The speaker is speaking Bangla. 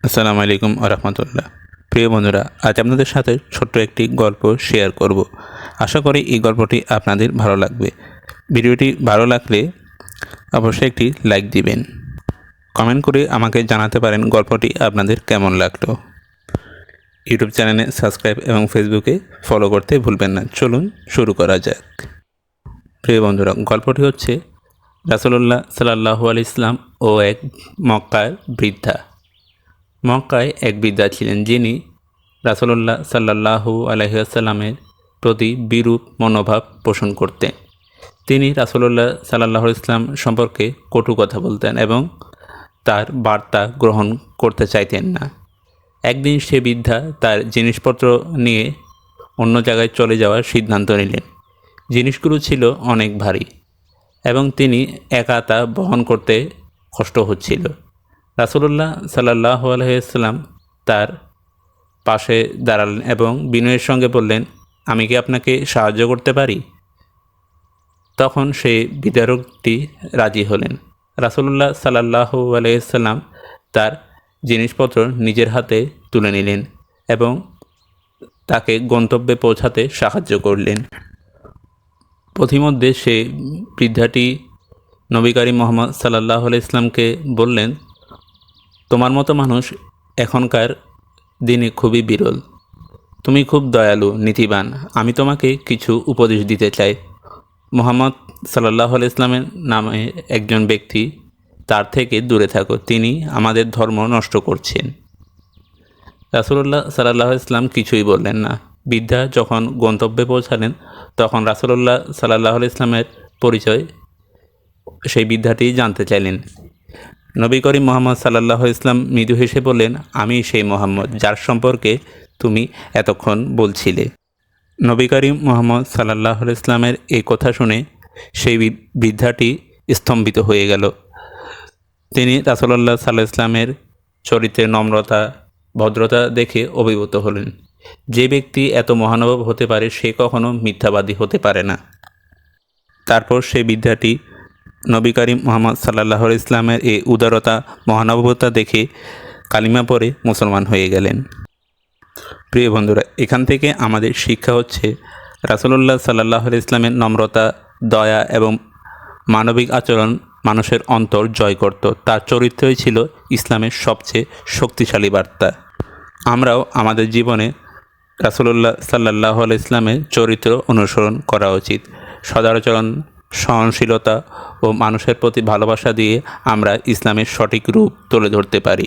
আসসালামু আলাইকুম রহমতুল্লাহ। প্রিয় বন্ধুরা, আজ আপনাদের সাথে ছোট্ট একটি গল্প শেয়ার করব। আশা করি এই গল্পটি আপনাদের ভালো লাগবে। ভিডিওটি ভালো লাগলে অবশ্যই একটি লাইক দিবেন। কমেন্ট করে আমাকে জানাতে পারেন গল্পটি আপনাদের কেমন লাগলো। ইউটিউব চ্যানেলে সাবস্ক্রাইব এবং ফেসবুকে ফলো করতে ভুলবেন না। চলুন শুরু করা যাক। প্রিয় বন্ধুরা, গল্পটি হচ্ছে রাসূলুল্লাহ সাল্লাল্লাহু আলাইহি ওয়াসাল্লাম ও এক মক্কার বৃদ্ধা। মক্কায় এক বৃদ্ধা ছিলেন যিনি রাসূলুল্লাহ সাল্লাল্লাহু আলাইহি ওয়াসাল্লামের প্রতি বিরূপ মনোভাব পোষণ করতেন। তিনি রাসূলুল্লাহ সাল্লাল্লাহু আলাইহি ওয়াসাল্লাম সম্পর্কে কটু কথা বলতেন এবং তার বার্তা গ্রহণ করতে চাইতেন না। একদিন সে বৃদ্ধা তার জিনিসপত্র নিয়ে অন্য জায়গায় চলে যাওয়ার সিদ্ধান্ত নিলেন। জিনিসগুলো ছিল অনেক ভারী এবং তিনি একা তা বহন করতে কষ্ট হচ্ছিল। রাসূলুল্লাহ সাল্লাল্লাহু আলাইহি ওয়াসাল্লাম তার পাশে দাঁড়ালেন এবং বিনয়ের সঙ্গে বললেন, আমি কি আপনাকে সাহায্য করতে পারি? তখন সেই বিধারকটি রাজি হলেন। রাসূলুল্লাহ সাল্লাল্লাহু আলাইহি ওয়াসাল্লাম তার জিনিসপত্র নিজের হাতে তুলে নিলেন এবং তাকে গন্তব্যে পৌঁছাতে সাহায্য করলেন। পথিমধ্যে সে বৃদ্ধাটি নবী করিম মুহাম্মদ সাল্লাল্লাহু আলাইহি ওয়াসাল্লামকে বললেন, তোমার মতো মানুষ এখনকার দিনে খুবই বিরল। তুমি খুব দয়ালু, নীতিবান। আমি তোমাকে কিছু উপদেশ দিতে চাই। মুহাম্মদ সাল্লাল্লাহু আলাইহি ওয়াসাল্লামের নামে একজন ব্যক্তি, তার থেকে দূরে থাকো। তিনি আমাদের ধর্ম নষ্ট করছেন। রাসূলুল্লাহ সাল্লাল্লাহু আলাইহি ওয়াসাল্লাম কিছুই বললেন না। বৃদ্ধা যখন গন্তব্যে পৌঁছালেন তখন রাসূলুল্লাহ সাল্লাল্লাহু আলাইহি ওয়াসাল্লামের পরিচয় সেই বৃদ্ধাটি জানতে চাইলেন। নবী করিম মুহাম্মদ সাল্লাল্লাহু আলাইহি ওয়াসাল্লাম মৃদু হেসে বললেন, আমি সেই মুহাম্মদ যার সম্পর্কে তুমি এতক্ষণ বলছিলে। নবী করিম মুহাম্মদ সাল্লাল্লাহু আলাইহি ওয়াসাল্লামের এই কথা শুনে সেই বৃদ্ধাটি স্তম্ভিত হয়ে গেল। তিনি রাসূলুল্লাহ সাল্লাল্লাহু আলাইহি ওয়াসাল্লামের চরিত্রের নম্রতা, ভদ্রতা দেখে অভিভূত হলেন। যে ব্যক্তি এত মহানুভব হতে পারে সে কখনো মিথ্যাবাদী হতে পারে না। তারপর সেই বৃদ্ধাটি নবী করিম মুহাম্মদ সাল্লাল্লাহু আলাইহি ওয়াসাল্লামের এই উদারতা, মহানুভবতা দেখে কালিমা পড়ে মুসলমান হয়ে গেলেন। প্রিয় বন্ধুরা, এখান থেকে আমাদের শিক্ষা হচ্ছে রাসূলুল্লাহ সাল্লাল্লাহু আলাইহি ওয়াসাল্লামের নম্রতা, দয়া এবং মানবিক আচরণ মানুষের অন্তর জয় করত। তার চরিত্রই ছিল ইসলামের সবচেয়ে শক্তিশালী বার্তা। আমরাও আমাদের জীবনে রাসূলুল্লাহ সাল্লাল্লাহু আলাইহি ওয়াসাল্লামের চরিত্র অনুসরণ করা উচিত। সদাচরণ, সহনশীলতা ও মানুষের প্রতি ভালোবাসা দিয়ে আমরা ইসলামের সঠিক রূপ তুলে ধরতে পারি।